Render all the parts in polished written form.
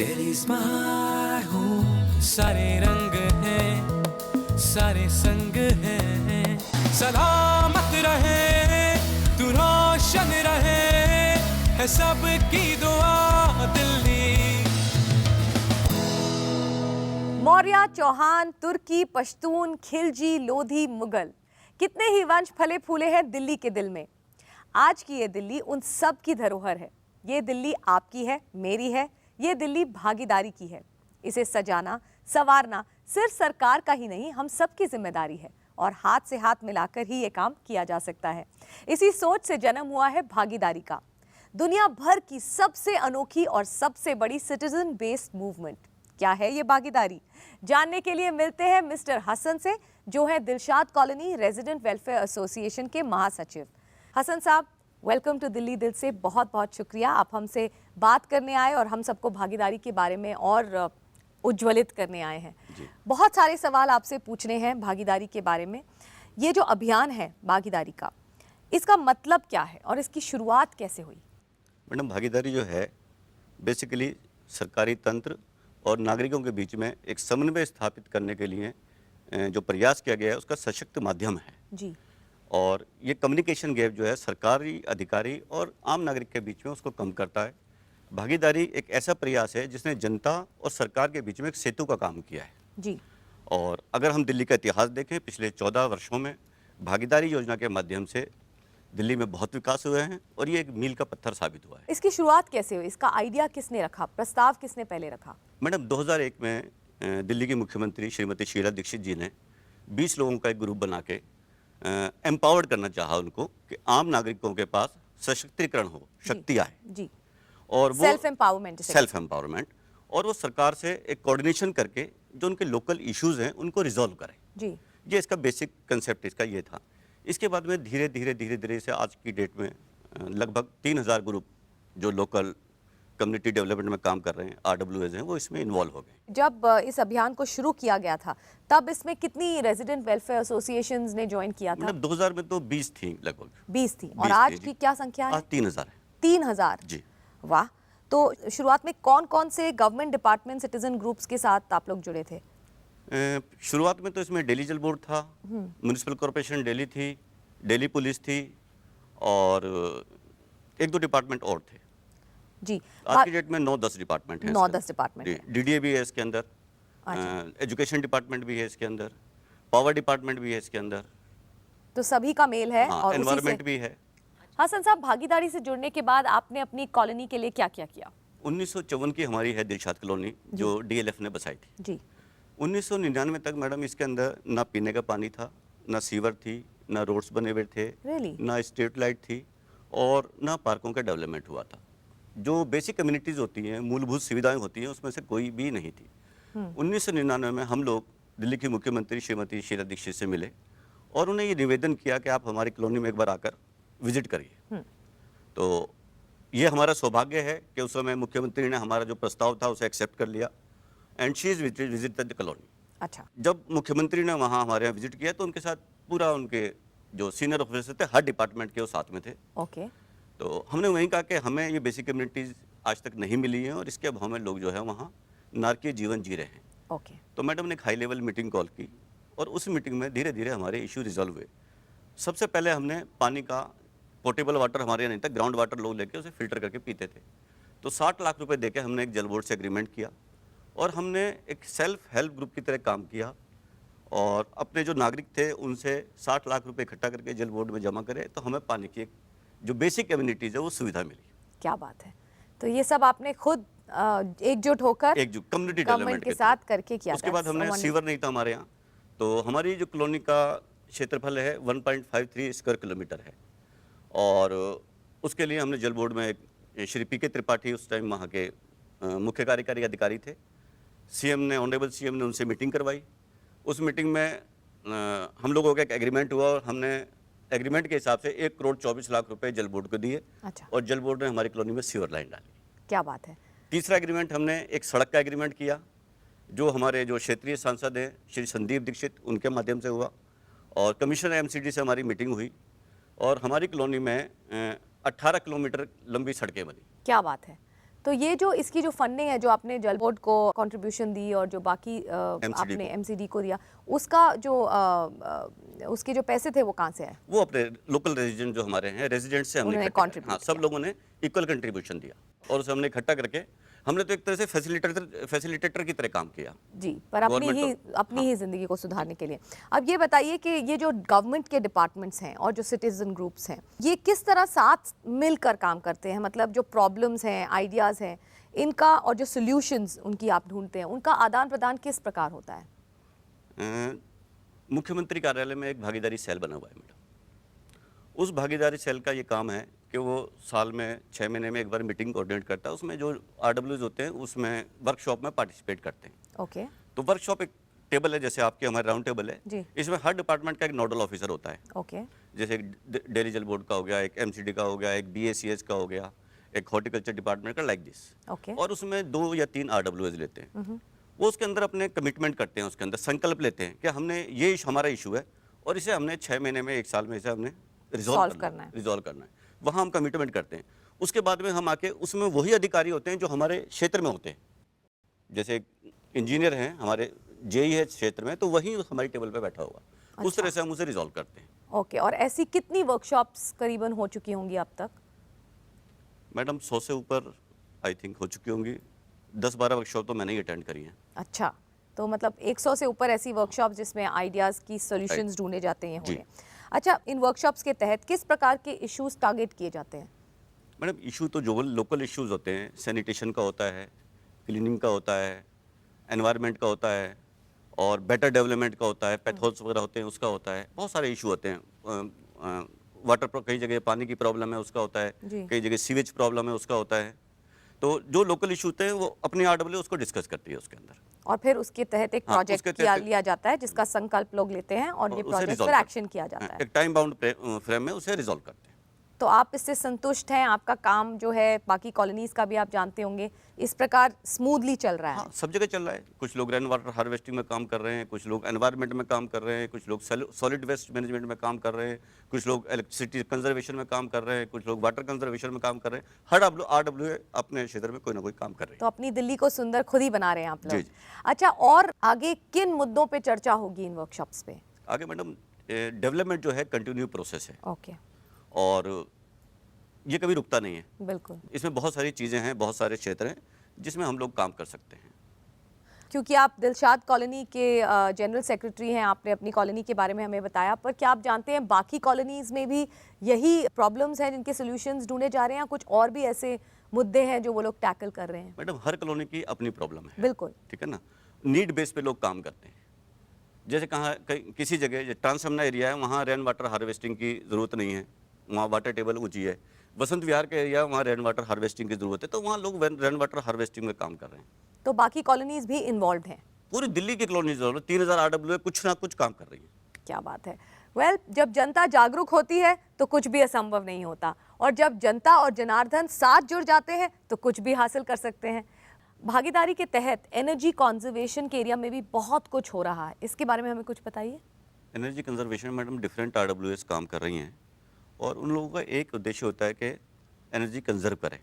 दिल्ली's my home, सारे रंग हैं, सारे संग हैं, सलामत रहे, तू रोशन रहे, है सबकी दुआ दिल्ली। मौर्य, चौहान, तुर्की, पश्तून, खिलजी, लोधी, मुगल, कितने ही वंश फले फूले हैं दिल्ली के दिल में। आज की ये दिल्ली उन सब की धरोहर है। ये दिल्ली आपकी है, मेरी है, ये दिल्ली भागीदारी की है। इसे सजाना, संवारना सिर्फ सरकार का ही नहीं, हम सबकी जिम्मेदारी है और हाथ से हाथ मिलाकर ही ये काम किया जा सकता है। इसी सोच से जन्म हुआ है भागीदारी का, दुनिया भर की सबसे अनोखी और सबसे बड़ी सिटीजन बेस्ड मूवमेंट। क्या है ये भागीदारी? जानने के लिए मिलते हैं मिस्टर हसन से, जो है Dilshad colony resident welfare association के महासचिव। हसन साहब, वेलकम टू दिल्ली दिल से। बहुत बहुत शुक्रिया, आप हमसे बात करने आए और हम सबको भागीदारी के बारे में और उज्ज्वलित करने आए हैं। बहुत सारे सवाल आपसे पूछने हैं भागीदारी के बारे में। ये जो अभियान है भागीदारी का, इसका मतलब क्या है और इसकी शुरुआत कैसे हुई? मैडम, भागीदारी जो है बेसिकली सरकारी तंत्र और नागरिकों के बीच में एक समन्वय स्थापित करने के लिए जो प्रयास किया गया है, उसका सशक्त माध्यम है जी। और ये कम्युनिकेशन गैप जो है सरकारी अधिकारी और आम नागरिक के बीच में, उसको कम करता है। भागीदारी एक ऐसा प्रयास है जिसने जनता और सरकार के बीच में एक सेतु का काम किया है जी। और अगर हम दिल्ली का इतिहास देखें, पिछले 14 वर्षों में भागीदारी योजना के माध्यम से दिल्ली में बहुत विकास हुए हैं और ये एक मील का पत्थर साबित हुआ है। इसकी शुरुआत कैसे हुई? इसका आइडिया किसने रखा? प्रस्ताव किसने पहले रखा? मैडम, 2001 में दिल्ली की मुख्यमंत्री श्रीमती शीला दीक्षित जी ने 20 लोगों का एक ग्रुप बना के एम्पावर्ड करना चाहा उनको कि आम नागरिकों के पास सशक्तिकरण हो, शक्ति आए जी। और वो सेल्फ एम्पावरमेंट और वो सरकार से एक कोऑर्डिनेशन करके जो उनके लोकल इश्यूज हैं उनको रिजॉल्व करें जी। ये इसका बेसिक कंसेप्ट इसका ये था। इसके बाद में धीरे धीरे से आज की डेट में लगभग 3000 ग्रुप जो लोकल कम्युनिटी डेवलपमेंट में काम कर रहे हैं, RWAs हैं, वो इसमें इन्वॉल्व हो गए। जब इस अभियान को शुरू किया गया था तब इसमें कितनी रेजिडेंट वेलफेयर एसोसिएशंस ने ज्वाइन किया था? मतलब 2000 में तो 20 थी लगभग। 20 थी। और 20 आज थी, की क्या संख्या है? आज 3000 है। 3000? जी। वाह। तो शुरुआत में कौन कौन से गवर्नमेंट डिपार्टमेंट, सिटीजन ग्रुप्स के साथ आप लोग जुड़े थे? शुरुआत में तो इसमें दिल्ली जल बोर्ड था, म्युनिसिपल कॉर्पोरेशन दिल्ली थी, दिल्ली पुलिस थी और 1-2 डिपार्टमेंट और थे जी। आज की डेट में 9-10 डिपार्टमेंट हैं। 9-10 डिपार्टमेंट हैं। DDA भी है इसके अंदर, एजुकेशन डिपार्टमेंट भी है इसके अंदर, पावर डिपार्टमेंट भी है इसके अंदर, तो सभी का मेल है। हाँ, और एनवायरमेंट भी है। हसन साहब, भागीदारी से जुड़ने के बाद आपने अपनी कॉलोनी के लिए क्या क्या किया? 1954 की हमारी है दिलशाद कॉलोनी जो DLF ने बसाई थी जी। 1999 तक मैडम इसके अंदर ना पीने का पानी था, ना सीवर थी, ना रोड्स बने हुए थे, ना स्ट्रीट लाइट थी और ना पार्कों का डेवलपमेंट हुआ था। जो बेसिक कम्युनिटीज़ होती हैं, मूलभूत सुविधाएं होती हैं, उसमें से कोई भी नहीं थी। 1999 में हम लोग दिल्ली की मुख्यमंत्री श्रीमती शीला दीक्षित से मिले और उन्हें ये निवेदन किया कि आप हमारी कॉलोनी में एक बार आकर विजिट करिए। तो ये हमारा सौभाग्य है कि उस समय मुख्यमंत्री ने हमारा जो प्रस्ताव था उसे एक्सेप्ट कर लिया and she is visited the colony. अच्छा। जब मुख्यमंत्री ने वहाँ हमारे यहाँ विजिट किया तो उनके साथ पूरा उनके जो सीनियर ऑफिसर थे, हर डिपार्टमेंट के वो साथ में थे। ओके। तो हमने वहीं कहा कि हमें ये बेसिक कम्युनिटीज़ आज तक नहीं मिली हैं और इसके अभाव में लोग जो है वहाँ नारकीय जीवन जी रहे हैं। ओके। तो मैडम ने एक हाई लेवल मीटिंग कॉल की और उस मीटिंग में धीरे धीरे हमारे इशू रिजॉल्व हुए। सबसे पहले हमने पानी का पोर्टेबल वाटर हमारे यहाँ नहीं था, ग्राउंड वाटर लोग लेके उसे फिल्टर करके पीते थे। तो 60 लाख रुपए देके हमने एक जल बोर्ड से एग्रीमेंट किया और हमने एक सेल्फ हेल्प ग्रुप की तरह काम किया और अपने जो नागरिक थे उनसे 60 लाख रुपए इकट्ठा करके जल बोर्ड में जमा करे तो हमें पानी की एक जो बेसिक कम्युनिटीज़ है वो सुविधा मिली। क्या बात है। तो ये सब आपने खुद एकजुट होकर कम्युनिटी डेवलपमेंट के साथ करके किया। उसके बाद हमने सीवर नहीं था हमारे यहाँ, तो हमारी जो कॉलोनी का क्षेत्रफल है 1.53 स्क्वायर किलोमीटर है और उसके लिए हमने जल बोर्ड में एक श्री PK त्रिपाठी उस टाइम वहाँ के मुख्य कार्यकारी अधिकारी थे। ऑनरेबल CM ने उनसे मीटिंग करवाई। उस मीटिंग में हम लोगों का एक एग्रीमेंट हुआ और हमने एग्रीमेंट के हिसाब से 1,24 लाख रुपए जल बोर्ड को दिए। अच्छा। और जल बोर्ड ने हमारी कॉलोनी में सीवर लाइन डाली। क्या बात है। तीसरा एग्रीमेंट हमने एक सड़क का एग्रीमेंट किया जो हमारे जो क्षेत्रीय सांसद हैं श्री संदीप दीक्षित, उनके माध्यम से हुआ और कमिश्नर MCD से हमारी मीटिंग हुई और हमारी कॉलोनी में 18 किलोमीटर लंबी सड़कें बनी। क्या बात है। तो ये जो इसकी जो फंडिंग है, जो आपने जल बोर्ड को कंट्रीब्यूशन दी और जो बाकी आपने एमसीडी को दिया, उसका जो उसके जो पैसे थे वो कहाँ से आए? वो अपने लोकल रेजिडेंट जो हमारे हैं, रेजिडेंट से हमने हाँ, सब लोगों ने इक्वल कंट्रीब्यूशन दिया और उसे हमने इकट्ठा करके हमने तो एक तरह से फैसिलिटेटर की तरह काम किया जी, पर अपनी ही जिंदगी को सुधारने के लिए। अब ये बताइए कि ये जो गवर्नमेंट के डिपार्टमेंट्स हैं और जो सिटीजन ग्रुप्स हैं, ये किस तरह साथ मिलकर काम करते हैं? मतलब जो प्रॉब्लम्स हैं, आइडियाज़ हैं, इनका और जो सॉल्यूशंस उनकी आप ढूंढते हैं, उनका आदान प्रदान किस प्रकार होता है? मुख्यमंत्री कार्यालय में एक भागीदारी सेल बना हुआ है मैडम। उस भागीदारी सेल का ये काम है कि वो साल में 6 महीने में एक बार मीटिंग कोऑर्डिनेट करता है। उसमें जो RWs होते हैं उसमें वर्कशॉप में पार्टिसिपेट करते हैं। ओके। तो वर्कशॉप एक टेबल है, जैसे आपके हमारे राउंड टेबल है, इसमें हर डिपार्टमेंट का एक नोडल ऑफिसर होता है। ओके। जैसे एक डेयरी जल बोर्ड का हो गया, एक MCD का हो गया, एक BACS का हो गया, एक हॉर्टिकल्चर डिपार्टमेंट का, लाइक दिस। ओके। और उसमें 2 या 3 RWs लेते हैं। वो उसके अंदर अपने कमिटमेंट करते हैं, उसके अंदर संकल्प लेते हैं कि हमने ये हमारा इशू है और इसे हमने 6 महीने में, 1 साल में इसे हमने रिजॉल्व करना है। वहाँ हम कमिटमेंट करते हैं। उसके बाद में हम आके उसमें वही अधिकारी होते हैं जो हमारे क्षेत्र में होते हैं। जैसे इंजीनियर हैं हमारे, JE है क्षेत्र में, तो वही हमारी टेबल पे बैठा हुआ। अच्छा। उस तरह से हम उसे रिजॉल्व करते हैं। ओके। और ऐसी कितनी वर्कशॉप्स करीबन हो चुकी होंगी अब तक? मैडम 100 से ऊपर आई थिंक हो चुकी होंगी। 10-12 वर्कशॉप तो मैंने ही अटेंड करी हैं। अच्छा, तो मतलब 100 से ऊपर ऐसी वर्कशॉप जिसमें आइडियाज़ की सॉल्यूशंस ढूंढे जाते हैं होंगे। अच्छा, इन वर्कशॉप्स के तहत किस प्रकार के इश्यूज टारगेट किए जाते हैं? मैडम इशू तो जो लोकल इश्यूज होते हैं, सैनिटेशन का होता है, क्लीनिंग का होता है, एनवायरनमेंट का होता है और बेटर डेवलपमेंट का होता है, पैथोल्स वगैरह होते हैं उसका होता है। बहुत सारे इशू होते हैं। वाटर, कई जगह पानी की प्रॉब्लम है उसका होता है, कई जगह सीवेज प्रॉब्लम है उसका होता है। तो जो लोकल इशू होते हैं वो अपनी RW उसको डिस्कस करती है उसके अंदर, और फिर उसके तहत एक प्रोजेक्ट लिया जाता है जिसका संकल्प लोग लेते हैं और ये प्रोजेक्ट पर एक्शन किया जाता है। एक टाइम बाउंड फ्रेम में उसे रिजॉल्व करते हैं। तो आप इससे संतुष्ट हैं? आपका काम जो है, बाकी कॉलोनीज का भी आप जानते होंगे, इस प्रकार स्मूथली चल रहा है? हाँ, सब जगह चल रहा है। कुछ लोग रेन वाटर हार्वेस्टिंग में काम कर रहे हैं, कुछ लोग एनवायरनमेंट में काम कर रहे हैं, कुछ लोग सॉलिड वेस्ट मैनेजमेंट में काम कर रहे हैं, कुछ लोग इलेक्ट्रिसिटी कंजर्वेशन में काम कर रहे हैं, कुछ लोग वाटर कंजर्वेशन में काम कर रहे हैं। हर RW अपने क्षेत्र में कोई ना कोई काम कर रहे हैं। तो अपनी दिल्ली को सुंदर खुद ही बना रहे हैं आप लोग। अच्छा, और आगे किन मुद्दों पे चर्चा होगी इन वर्कशॉप्स पे? आगे मैडम डेवलपमेंट जो है कंटिन्यू प्रोसेस है। ओके। और ये कभी रुकता नहीं है। बिल्कुल। इसमें बहुत सारी चीज़ें हैं, बहुत सारे क्षेत्र हैं जिसमें हम लोग काम कर सकते हैं। क्योंकि आप दिलशाद कॉलोनी के जनरल सेक्रेटरी हैं, आपने अपनी कॉलोनी के बारे में हमें बताया, पर क्या आप जानते हैं बाकी कॉलोनीज में भी यही प्रॉब्लम्स हैं जिनके सॉल्यूशंस ढूंढे जा रहे हैं? कुछ और भी ऐसे मुद्दे हैं जो वो लोग टैकल कर रहे हैं? मैडम हर कॉलोनी की अपनी प्रॉब्लम है। बिल्कुल। ठीक है ना, नीड बेस पे लोग काम करते हैं। जैसे कहाँ किसी जगह ट्रांसमना एरिया है, वहाँ रेन वाटर हार्वेस्टिंग की ज़रूरत नहीं है, वहाँ वाटर टेबल ऊँची है। वसंत विहार के एरिया, वहाँ रेन वाटर हार्वेस्टिंग की ज़रूरत है, तो वहाँ लोग रेन वाटर हार्वेस्टिंग में काम कर रहे हैं। तो बाकी कॉलोनीज भी इन्वॉल्व हैं? पूरी दिल्ली की कॉलोनीज 3000 RW कुछ ना कुछ काम कर रही है। क्या बात है। वेल, जब जनता जागरूक होती है तो कुछ भी असंभव नहीं होता, और जब जनता और जनार्दन साथ जुड़ जाते हैं तो कुछ भी हासिल कर सकते हैं। भागीदारी के तहत एनर्जी कंजर्वेशन के एरिया में भी बहुत कुछ हो रहा है, इसके बारे में हमें कुछ बताइए। Energy conservation madam different RWS काम कर रही हैं और उन लोगों का एक उद्देश्य होता है कि एनर्जी कंजर्व करें,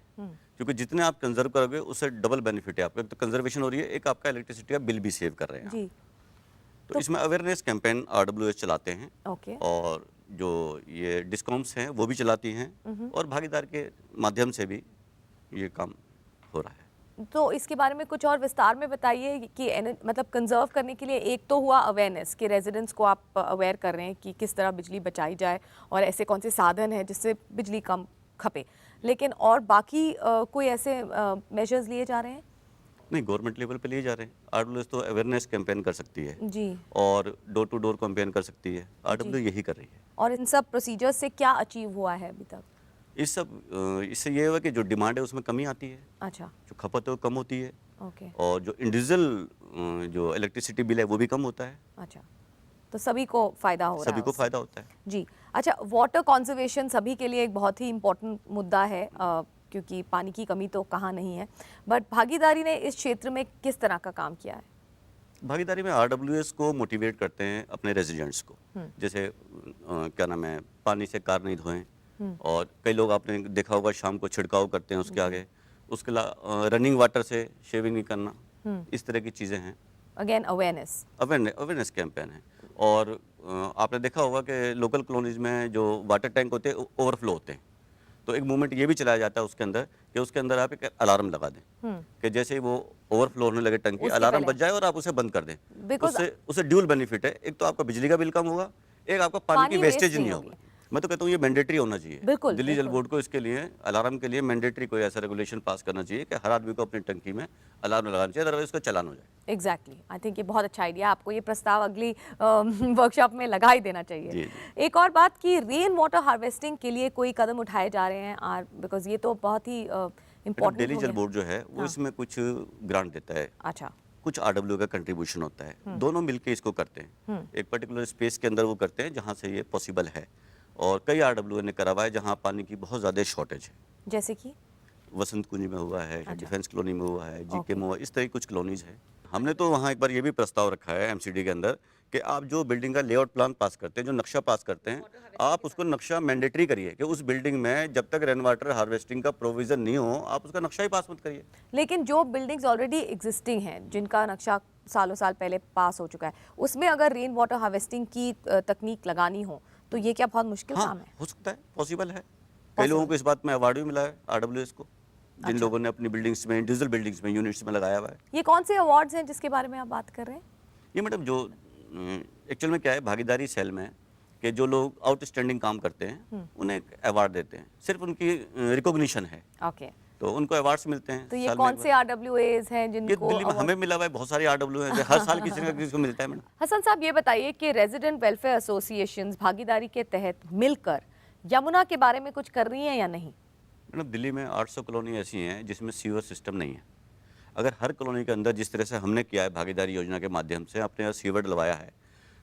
क्योंकि जितने आप कंजर्व करोगे उससे डबल बेनिफिट है आपको। एक तो कंजर्वेशन हो रही है, एक आपका इलेक्ट्रिसिटी का बिल भी सेव कर रहे हैं जी। तो इसमें अवेयरनेस कैंपेन RWS चलाते हैं। ओके। और जो ये डिस्कॉम्स हैं वो भी चलाती हैं और भागीदार के माध्यम से भी ये काम हो रहा है। तो इसके बारे में कुछ और विस्तार में बताइए कि मतलब कंजर्व करने के लिए एक तो हुआ अवेयरनेस कि रेजिडेंट्स को आप अवेयर कर रहे हैं कि किस तरह बिजली बचाई जाए और ऐसे कौन से साधन हैं जिससे बिजली कम खपे, लेकिन और बाकी कोई ऐसे मेजर्स लिए जा रहे हैं? नहीं, गवर्नमेंट लेवल पे लिए जा रहे हैं। RWS तो अवेयरनेस कैंपेन कर सकती है जी, और डोर टू डोर कैंपेन कर सकती है। RWS यही कर रही है। और इन सब प्रोसीजर्स से क्या अचीव हुआ है अभी तक? इससे ये हुआ कि जो डिमांड है उसमें कमी आती है। अच्छा। जो खपत है वो कम होती है। ओके। और जो इंडिविजुअल जो इलेक्ट्रिसिटी बिल है वो भी कम होता है। अच्छा, तो सभी को फायदा हो रहा है? सभी को फायदा होता है जी। अच्छा, वाटर कंजर्वेशन सभी के लिए एक बहुत ही इम्पोर्टेंट मुद्दा है, क्योंकि पानी की कमी तो कहाँ नहीं है, बट भागीदारी ने इस क्षेत्र में किस तरह का काम किया है? भागीदारी में RWS को मोटिवेट करते हैं अपने रेजिडेंट्स को। जैसे क्या नाम है, पानी से कार नहीं धोएं, और कई लोग आपने देखा होगा शाम को छिड़काव करते हैं उसके आगे, उसके अलावा रनिंग वाटर से शेविंग नहीं करना, इस तरह की चीज़ें हैं। अगेन अवेयरनेस कैंपेन है। और आपने देखा होगा कि लोकल कॉलोनीज में जो वाटर टैंक होते हैं ओवरफ्लो होते हैं, तो एक मूवमेंट ये भी चलाया जाता है उसके अंदर कि उसके अंदर आप एक अलार्म लगा दें कि जैसे ही वो ओवरफ्लो होने लगे टंकी, अलार्म बज जाए और आप उसे बंद कर दें। उससे ड्यूल बेनिफिट है, एक तो आपका बिजली का बिल कम होगा, एक आपका पानी की वेस्टेज नहीं होगी। मैं तो कहता हूँ ये मैंडेटरी होना चाहिए। दिल्ली जल बोर्ड को इसके लिए अलार्म के लिए मैंडेटरी कोई ऐसा रेगुलेशन पास करना चाहिए कि हर आदमी को अपनी टंकी में अलार्म लगाना चाहिए, अदरवाइज उसका चालान हो जाए। एग्जैक्टली, आई थिंक ये बहुत अच्छा आइडिया। आपको ये प्रस्ताव अगली वर्कशॉप में लगा ही देना चाहिए। जी। एक और बात कि रेन वाटर हार्वेस्टिंग के लिए कोई कदम उठाए जा रहे हैं, बिकॉज ये तो बहुत ही इम्पोर्टेंट। दिल्ली जल बोर्ड जो है वो इसमें कुछ ग्रांट देता है, अच्छा, कुछ आरडब्ल्यू का कंट्रीब्यूशन होता है, दोनों मिलके इसको करते हैं। एक पर्टिकुलर स्पेस के अंदर वो करते हैं जहाँ से ये पॉसिबल है, और कई आरडब्ल्यू ने करा हुआ है जहाँ पानी की बहुत ज़्यादा शॉर्टेज है, जैसे कि वसंत कुंज में हुआ है, डिफेंस कॉलोनी में हुआ है, जीके में हुआ, इस तरह की कुछ कॉलोनीज है। हमने तो वहाँ एक बार ये भी प्रस्ताव रखा है एमसीडी के अंदर कि आप जो बिल्डिंग का लेआउट प्लान पास करते हैं, जो नक्शा पास करते हैं, आप उसको नक्शा मैंडेटरी करिए कि उस बिल्डिंग में जब तक रेन वाटर हार्वेस्टिंग का प्रोविजन नहीं हो, आप उसका नक्शा ही पास मत करिए। लेकिन जो बिल्डिंग्स ऑलरेडी एग्जिस्टिंग हैं, जिनका नक्शा सालों साल पहले पास हो चुका है, उसमें अगर रेन वाटर हार्वेस्टिंग की तकनीक लगानी हो तो ये क्या बहुत मुश्किल काम है? हो सकता है, पॉसिबल है। कई लोगों को इस बात में अवार्ड भी मिला है आरडब्ल्यूएस को, जिन लोगों ने अपनी बिल्डिंग्स में, इंडिविजुअल बिल्डिंग्स में, यूनिट्स में लगाया हुआ है। ये कौन से अवार्ड्स हैं जिसके बारे में आप बात कर रहे हैं? ये मैडम जो एक्चुअल में क्या है, भागीदारी सेल में कि जो लोग आउटस्टैंडिंग काम करते हैं उन्हें अवार्ड देते हैं, सिर्फ उनकी रिकॉग्निशन है। ओके, तो उनको अवार्ड्स मिलते हैं। तो ये कौन से आरडब्ल्यूएस हैं जिनको दिल्ली में हमें मिला हुआ है? बहुत सारे आरडब्ल्यू हैं, हर साल किसी ना किसी को मिलता है मैडम। हसन साहब, ये बताइए कि रेजिडेंट वेलफेयर एसोसिएशंस भागीदारी के तहत मिलकर यमुना के बारे में कुछ कर रही हैं या नहीं? मैडम दिल्ली में 800 कॉलोनी ऐसी हैं जिसमें सीवर सिस्टम नहीं है। अगर हर कॉलोनी के अंदर जिस तरह से हमने किया है भागीदारी योजना के माध्यम से अपने यहाँ सीवर डलवाया है,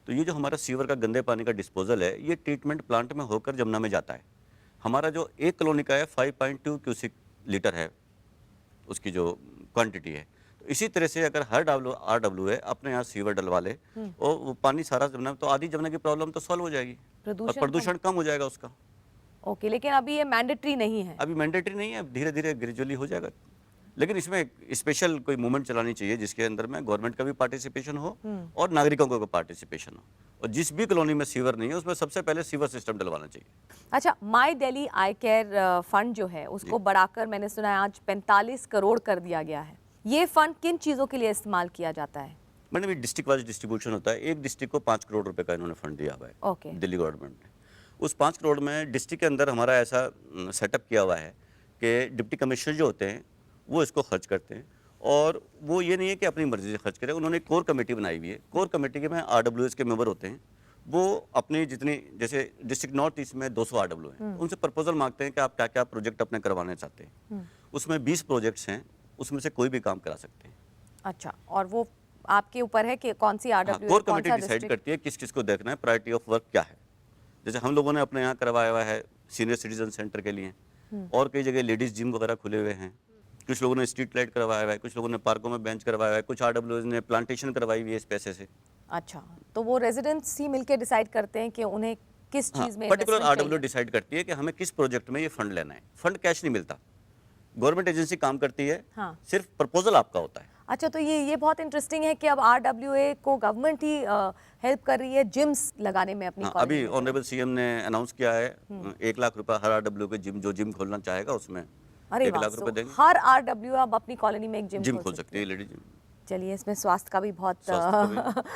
तो ये जो हमारा सीवर का गंदे पानी का डिस्पोजल है, ये ट्रीटमेंट प्लांट में होकर जमुना में जाता है। हमारा जो एक कॉलोनी का है 5.2 क्यूसिक लीटर है, उसकी जो क्वांटिटी है। तो इसी तरह से अगर हर आरडब्ल्यू है अपने यहाँ सीवर डलवा ले और वो पानी सारा जमुना, तो आधी जमुना की प्रॉब्लम तो सॉल्व हो जाएगी और प्रदूषण कम हो जाएगा उसका। ओके, लेकिन अभी ये मैंडेटरी नहीं है? अभी मैंडेटरी नहीं है, धीरे धीरे ग्रेजुअली हो जाएगा। लेकिन इसमें स्पेशल कोई मूवमेंट चलानी चाहिए जिसके अंदर में गवर्नमेंट का भी पार्टिसिपेशन हो और नागरिकों का पार्टिसिपेशन हो, और जिस भी कॉलोनी में सीवर नहीं है उसमें सबसे पहले सीवर सिस्टम डलवाना चाहिए। अच्छा, माई दिल्ली आई केयर फंड जो है उसको बढ़ाकर मैंने सुना है आज 45 करोड़ कर दिया गया है। ये फंड किन चीज़ों के लिए इस्तेमाल किया जाता है? मैडम ये डिस्ट्रिक्ट वाइज डिस्ट्रीब्यूशन होता है। एक डिस्ट्रिक्ट को 5 करोड़ रुपए का इन्होंने फंड दिया हुआ है। ओके, दिल्ली गवर्नमेंट ने उस 5 करोड़ में डिस्ट्रिक्ट के अंदर हमारा ऐसा सेटअप किया हुआ है कि डिप्टी कमिश्नर जो होते हैं वो इसको खर्च करते हैं, और वो ये नहीं है कि अपनी मर्जी से खर्च करें। उन्होंने कोर कमेटी बनाई हुई है। कोर कमेटी के में आरडब्ल्यूएस के मेंबर होते हैं। वो अपनी जितनी, जैसे डिस्ट्रिक्ट नॉर्थ ईस्ट में 200 आरडब्ल्यू हैं, उनसे प्रपोजल मांगते हैं कि आप क्या क्या प्रोजेक्ट अपने करवाने चाहते हैं। उसमें 20 प्रोजेक्ट्स हैं, उसमें से कोई भी काम करा सकते हैं। अच्छा, और वो आपके ऊपर है कि कौन सी आरडब्ल्यू, कोर कमेटी डिसाइड करती है किस किस को देखना है, प्रायोरिटी ऑफ वर्क क्या है। जैसे हम लोगों ने अपने यहाँ करवाया हुआ है सीनियर सिटीजन सेंटर के लिए, और कई जगह लेडीज जिम वगैरह खुले हुए हैं। कुछ लोगों ने स्ट्रीट लाइट करवाया हुआ है, कुछ लोगों ने पार्कों में बेंच करवाया हुआ है, कुछ आरडब्ल्यूएस ने प्लांटेशन करवाई हुई है इस पैसे से। अच्छा, तो वो रेजिडेंट्स ही मिलकर डिसाइड करते हैं कि उन्हें किस चीज में पर्टिकुलर आरडब्ल्यू डिसाइड करती है कि हमें किस प्रोजेक्ट में ये फंड लेना है। फंड कैश नहीं मिलता, गवर्नमेंट एजेंसी काम करती है। हाँ। सिर्फ प्रपोजल आपका होता है। अच्छा, तो ये बहुत इंटरेस्टिंग है कि अब आरडब्ल्यूए को गवर्नमेंट ही हेल्प कर रही है जिम्स लगाने में अपनी कॉलोनी अभी में। ऑनरेबल सीएम ने अनाउंस किया है 1 लाख रुपए हर आरडब्ल्यू के जो जिम खोलना चाहेगा उसमें 1 लाख रुपए देंगे। हर आरडब्ल्यू अब अपनी कॉलोनी में एक जिम खोल सकती है, लेडी जिम। चलिए, इसमें स्वास्थ्य का भी बहुत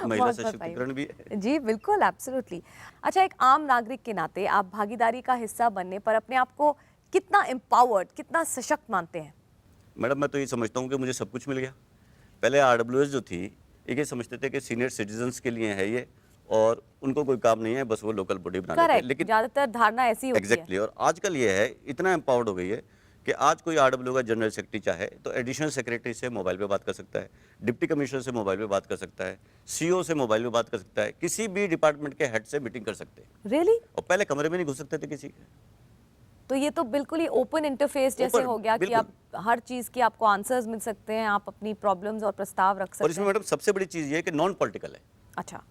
महिला सशक्तिकरण भी है। जी बिल्कुल, एब्सोल्युटली। अच्छा, एक आम नागरिक के नाते आप भागीदारी का हिस्सा बनने पर अपने आप को कितना एम्पावर्ड, कितना सशक्त मानते हैं? मैडम मैं तो ये समझता हूँ कि मुझे सब कुछ मिल गया। पहले आरडब्ल्यूएस जो थी ये समझते थे कि सीनियर सिटीजन्स के लिए है ये, और उनको कोई काम नहीं है, बस वो लोकल बॉडी बना लेते हैं। लेकिन ज्यादातर धारणा ऐसी होती है। एग्जैक्टली। और आजकल ये है, इतना एम्पावर्ड हो गई है कि आज कोई आरडब्ल्यू का जनरल सेक्रेटरी चाहे तो एडिशनल सेक्रेटरी से मोबाइल पे बात कर सकता है, डिप्टी कमिश्नर से मोबाइल पे बात कर सकता है, सीईओ से मोबाइल पे बात कर सकता है, किसी भी डिपार्टमेंट के हेड से मीटिंग कर सकते हैं। रियली? और पहले कमरे में नहीं घुस सकते थे किसी के। तो ये तो बिल्कुल ही ओपन इंटरफेस जैसे हो गया कि आप हर चीज के आपको आंसर्स मिल सकते हैं, आप अपनी प्रॉब्लम्स और प्रस्ताव रख सकते हैं। और इसमें मैडम सबसे बड़ी चीज ये है कि नॉन पॉलिटिकल है। अच्छा,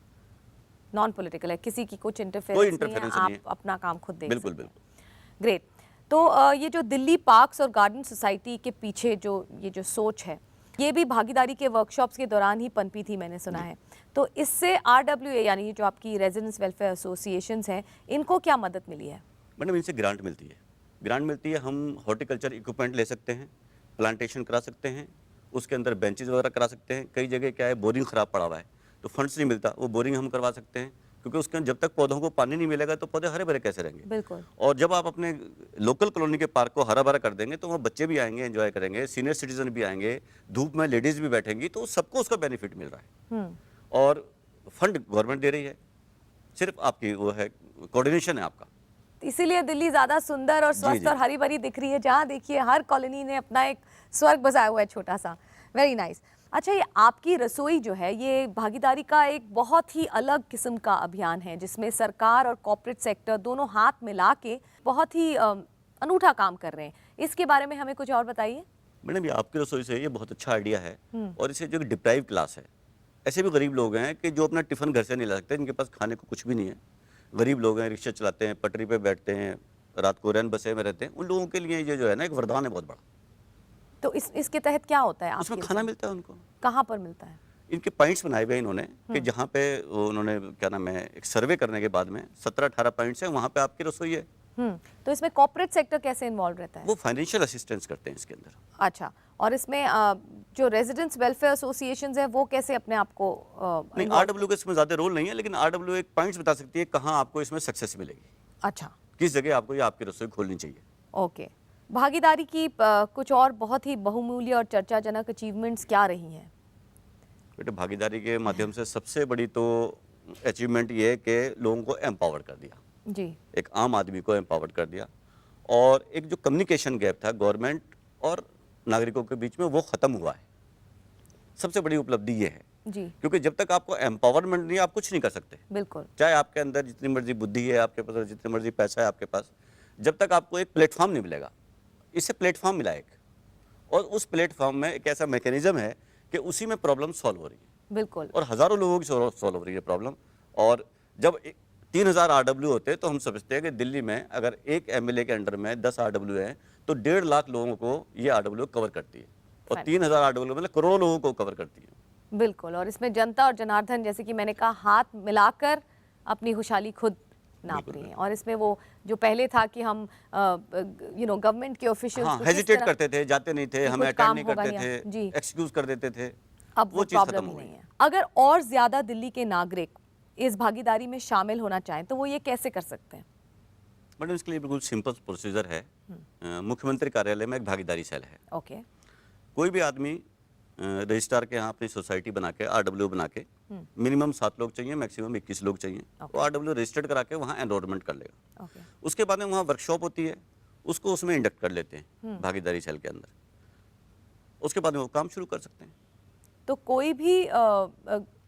नॉन पॉलिटिकल है, किसी की कुछ कोई इंटरफेरेंस नहीं है, इंटरफेरेंस आप नहीं है। अपना काम खुद देख बिल्कुल सकते हैं। बिल्कुल। ग्रेट। तो ये जो दिल्ली पार्क्स और गार्डन सोसाइटी के पीछे ये जो सोच है, ये भी भागीदारी के वर्कशॉप्स के दौरान ही पनपी थी, मैंने सुना है। तो इससे RWA यानी ये जो आपकी रेजिडेंस वेलफेयर एसोसिएशंस हैं, इनको क्या मदद मिली है? मैडम इनसे ग्रांट मिलती है। ग्रांट मिलती है, हम हॉर्टिकल्चर इक्विपमेंट ले सकते हैं, प्लांटेशन करा सकते हैं, उसके अंदर बेंचेस वगैरह करा सकते हैं। कई जगह क्या है, बोरिंग ख़राब पड़ा हुआ है तो फंड्स नहीं मिलता, वो बोरिंग हम करवा सकते हैं, क्योंकि उसके जब तक पौधों को पानी नहीं मिलेगा तो पौधे हरे भरे कैसे रहेंगे। बिल्कुल। और जब आप अपने लोकल कॉलोनी के पार्क को हरा भरा कर देंगे तो वहाँ बच्चे भी आएंगे, एंजॉय करेंगे, सीनियर सिटीजन भी आएंगे, धूप में लेडीज़ भी बैठेंगी, तो सबको उसका बेनिफिट मिल रहा है। और फंड गवर्नमेंट दे रही है, सिर्फ आपकी वो है कोऑर्डिनेशन है आपका। इसीलिए दिल्ली ज्यादा सुंदर और स्वस्थ और हरी भरी दिख रही है। जहाँ देखिए हर कॉलोनी ने अपना एक स्वर्ग बसाया हुआ है छोटा सा। Very nice. अच्छा, ये आपकी रसोई जो है, ये भागीदारी का एक बहुत ही अलग किस्म का अभियान है, जिसमें सरकार और कॉर्पोरेट सेक्टर दोनों हाथ मिला के बहुत ही अनूठा काम कर रहे हैं। इसके बारे में हमें कुछ और बताइए। मैडम ये आपकी रसोई से ये बहुत अच्छा आइडिया है। और इसे जो डिप्राइव क्लास है, ऐसे भी गरीब लोग हैं कि जो अपना टिफ़िन घर से नहीं ला सकते, इनके पास खाने को कुछ भी नहीं है, गरीब लोग हैं, रिक्शा चलाते हैं, पटरी पे बैठते हैं, रात को रैन बसे में रहते हैं, उन लोगों के लिए ये जो है ना एक वरदान है बहुत बड़ा। तो इसके तहत क्या होता है? उसमें खाना मिलता है उनको। कहाँ पर मिलता है? इनके पॉइंट्स बनाए हुए इन्होंने कि जहाँ पे उन्होंने क्या नाम है, एक सर्वे करने के बाद में 17-18 पॉइंट्स हैं, वहाँ पे आपकी रसोई है। तो इसमें कॉर्पोरेट सेक्टर कैसे इन्वॉल्व रहता है? वो फाइनेंशियल असिस्टेंस करते हैं इसके अंदर। अच्छा, और इसमें जो रेजिडेंट्स वेलफेयर एसोसिएशंस हैं वो कैसे अपने आप को नहीं, RWA का इसमें ज़्यादा रोल नहीं है, लेकिन RWA एक पॉइंट्स बता सकती है कहाँ आपको इसमें सक्सेस मिलेगी। अच्छा, किस जगह आपको ये आपकी रसोई खोलनी चाहिए। ओके। भागीदारी की कुछ और बहुत ही बहुमूल्य और चर्चाजनक अचीवमेंट्स क्या रही हैं? बेटे, भागीदारी के माध्यम से सबसे बड़ी तो अचीवमेंट ये है कि लोगों को एम्पावर कर दिया जी। एक आम आदमी को एम्पावर कर दिया, और एक जो कम्युनिकेशन गैप था गवर्नमेंट और नागरिकों के बीच में, वो ख़त्म हुआ है। सबसे बड़ी उपलब्धि ये है जी। क्योंकि जब तक आपको एम्पावरमेंट नहीं, आप कुछ नहीं कर सकते। बिल्कुल। चाहे आपके अंदर जितनी मर्जी बुद्धि है आपके पास, जितनी मर्जी पैसा है आपके पास, जब तक आपको एक प्लेटफॉर्म नहीं मिलेगा। इससे प्लेटफॉर्म मिला एक, और उस प्लेटफॉर्म में एक ऐसा मैकेनिज्म है कि उसी में प्रॉब्लम सॉल्व हो रही है। बिल्कुल। और हज़ारों लोगों की सॉल्व हो रही है प्रॉब्लम। और जब 3000 RW होते हैं तो हम समझते हैं कि दिल्ली में अगर एक MLA के अंडर में 10 RW हैं तो 1.5 लाख लोगों को ये RW कवर करती है, और 3000 RW मतलब करोड़ों लोगों को कवर करती है। बिल्कुल। और इसमें जनता और जनार्दन, जैसे कि मैंने कहा, हाथ मिलाकर अपनी खुशहाली खुद नाप रही हैं। और इसमें वो जो पहले था कि हम गवर्नमेंट के ऑफिशियल्स हेजिटेट करते थे, जाते नहीं थे, हमें अटेंड नहीं करते थे, एक्सक्यूज कर देते थे, अब वो प्रॉब्लम ही नहीं है। अगर और ज्यादा दिल्ली के नागरिक इस भागीदारी में शामिल होना चाहें तो वो ये कैसे कर सकते हैं? मैडम, इसके लिए बिल्कुल सिंपल प्रोसीजर है। मुख्यमंत्री कार्यालय में एक भागीदारी सेल है। ओके। कोई भी आदमी रजिस्ट्रार के यहाँ अपनी सोसाइटी बना के, RW बना के, मिनिमम 7 लोग चाहिए, मैक्सिमम 21 लोग चाहिए, वो RW रजिस्टर्ड करा के वहाँ एनरोलमेंट कर लेगा। उसके बाद में वहाँ वर्कशॉप होती है, उसको उसमें इंडक्ट कर लेते हैं भागीदारी सेल के अंदर। उसके बाद में वो काम शुरू कर सकते हैं। तो कोई भी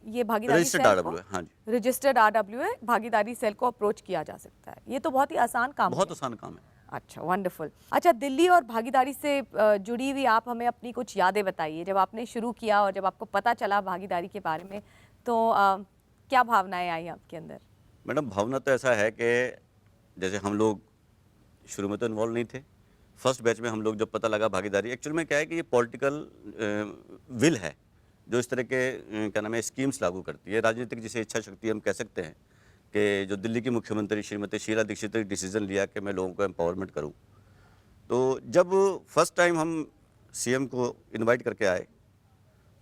ये भागीदारी सेल को, हाँ जी, रजिस्टर्ड RWA भागीदारी सेल को अप्रोच किया जा सकता है। ये तो बहुत ही आसान काम है। बहुत आसान काम है। अच्छा, वंडरफुल। अच्छा, दिल्ली और भागीदारी से जुड़ी हुई आप हमें अपनी कुछ यादें बताइए। जब आपने शुरू किया और जब आपको पता चला भागीदारी के बारे में, तो क्या भावनाएं आई आपके अंदर? मैडम, भावना तो ऐसा है कि जैसे हम लोग शुरू में तो इन्वॉल्व नहीं थे, फर्स्ट बैच में हम लोग जब पता लगा भागीदारी, एक्चुअल में क्या है कि ये पॉलिटिकल विल है जो इस तरह के क्या नाम है स्कीम्स लागू करती है। राजनीतिक जिसे इच्छा शक्ति हम कह सकते हैं कि जो दिल्ली की मुख्यमंत्री श्रीमती शीला दीक्षित ने डिसीजन लिया कि मैं लोगों को एम्पावरमेंट करूं। तो जब फर्स्ट टाइम हम CM को इनवाइट करके आए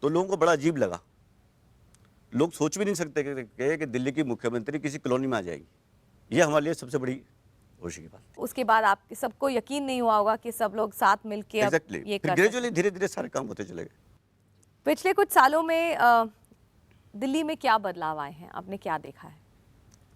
तो लोगों को बड़ा अजीब लगा। लोग सोच भी नहीं सकते कि दिल्ली की मुख्यमंत्री किसी कॉलोनी में आ जाएगी। ये हमारे लिए सबसे बड़ी खुशी की बात। उसके बाद आप सबको यकीन नहीं हुआ होगा कि सब लोग साथ मिलके ये कर ग्रेजुअली धीरे धीरे सारे काम होते चले गए। पिछले कुछ सालों में दिल्ली में क्या बदलाव आए हैं? आपने क्या देखा है?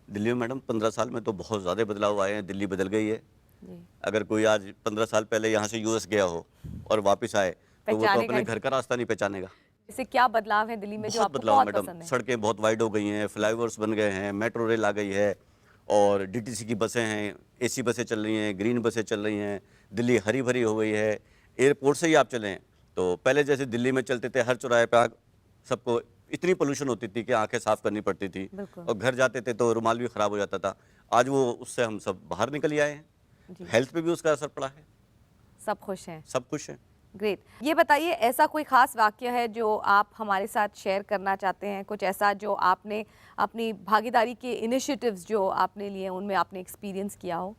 दिल्ली में मैडम 15 साल में तो बहुत ज़्यादा बदलाव आए हैं। दिल्ली बदल गई है जी। अगर कोई आज 15 साल पहले यहाँ से US गया हो और वापस आए तो वो तो अपने घर का रास्ता नहीं पहचानेगा। इससे क्या बदलाव है दिल्ली में जो आपको बदलाव बहुत मैडम, पसंद है? सड़कें बहुत वाइड हो गई हैं, फ्लाईओवर्स बन गए हैं, मेट्रो रेल आ गई है, और DTC की बसें हैं, AC बसें चल रही हैं, ग्रीन बसें चल रही हैं, दिल्ली हरी भरी हो गई है। एयरपोर्ट से ही आप चलें तो पहले जैसे दिल्ली में चलते थे, हर चौराहे पे सबको इतनी पोल्यूशन होती थी कि आंखें साफ करनी पड़ती थी, और घर जाते थे तो रुमाल भी ख़राब हो जाता था। आज वो उससे हम सब बाहर निकल आए हैं। हेल्थ पे भी उसका असर पड़ा है। सब खुश हैं? सब खुश हैं। ग्रेट। ये बताइए, ऐसा कोई खास वाक्य है जो आप हमारे साथ शेयर करना चाहते हैं? कुछ ऐसा जो आपने अपनी भागीदारी के इनिशिएटिव्स जो आपने लिए उनमें आपने एक्सपीरियंस किया हो?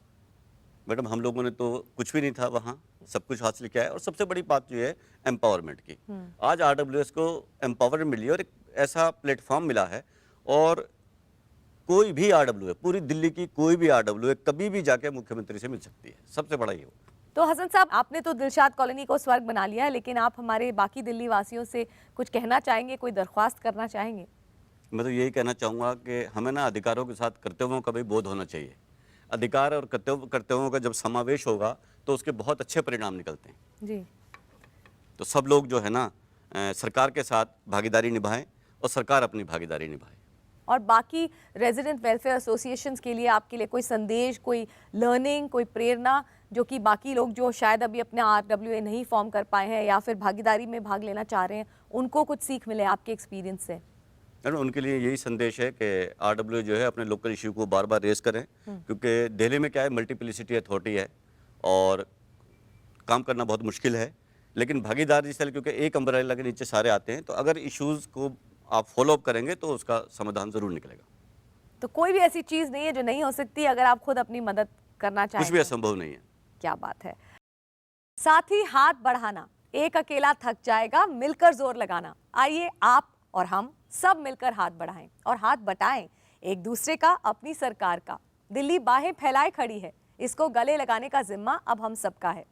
मैडम, हम लोगों ने तो कुछ भी नहीं था वहाँ, सब कुछ हासिल किया है। और सबसे बड़ी बात जो है एम्पावरमेंट की। आज RWS को एम्पावरमेंट मिली और एक ऐसा प्लेटफॉर्म मिला है, और कोई भी RWS, पूरी दिल्ली की कोई भी RWS कभी भी जाके मुख्यमंत्री से मिल सकती है। सबसे बड़ा ये हो। तो हसन साहब, आपने तो दिलशाद कॉलोनी को स्वर्ग बना लिया है, लेकिन आप हमारे बाकी दिल्ली वासियों से कुछ कहना चाहेंगे, कोई दरख्वास्त करना चाहेंगे? मैं तो यही कहना चाहूँगा कि हमें ना अधिकारों के साथ कर्तव्यों का भी बोध होना चाहिए। अधिकार और कर्तव्यों का जब समावेश होगा तो उसके बहुत अच्छे परिणाम निकलते हैं जी। तो सब लोग जो है ना सरकार के साथ भागीदारी निभाएं और सरकार अपनी भागीदारी निभाए। और बाकी रेजिडेंट वेलफेयर एसोसिएशंस के लिए आपके लिए कोई संदेश, कोई लर्निंग, कोई प्रेरणा, जो कि बाकी लोग जो शायद अभी अपने RWA नहीं फॉर्म कर पाए हैं या फिर भागीदारी में भाग लेना चाह रहे हैं, उनको कुछ सीख मिले आपके एक्सपीरियंस से? उनके लिए यही संदेश है कि RWA जो है अपने लोकल इशू को बार बार रेस करें, क्योंकि दिल्ली में क्या है, मल्टीप्लिसिटी अथॉरिटी है और काम करना बहुत मुश्किल है। लेकिन भागीदारी से, क्योंकि एक अम्ब्रेला के नीचे सारे आते हैं, तो अगर इश्यूज़ को आप फॉलो अप करेंगे तो उसका समाधान ज़रूर निकलेगा। तो कोई भी ऐसी चीज़ नहीं है जो नहीं हो सकती अगर आप खुद अपनी मदद करना चाहें। कुछ भी असंभव नहीं है। क्या बात है। साथ ही हाथ बढ़ाना, एक अकेला थक जाएगा, मिलकर जोर लगाना। आइए आप और हम सब मिलकर हाथ बढ़ाएं और हाथ बटाएं, एक दूसरे का, अपनी सरकार का। दिल्ली बाहें फैलाए खड़ी है, इसको गले लगाने का जिम्मा अब हम सबका है।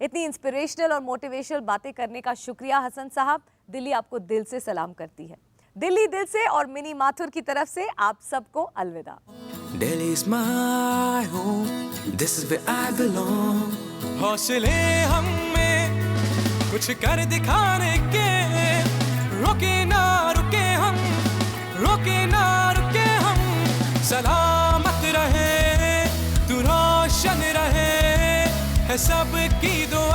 इतनी इंस्पिरेशनल और मोटिवेशनल बातें करने का शुक्रिया हसन साहब। दिल्ली आपको दिल से सलाम करती है। दिल्ली दिल से और मिनी माथुर की तरफ से आप सबको अलविदा। Delhi is my home, this is where I belong. हौसले हम में कुछ कर दिखाने के, रोके ना रुके हम, रोके ना रुके हम। सलामत रहे, तू रोशन रहे, है सबकी दुआ।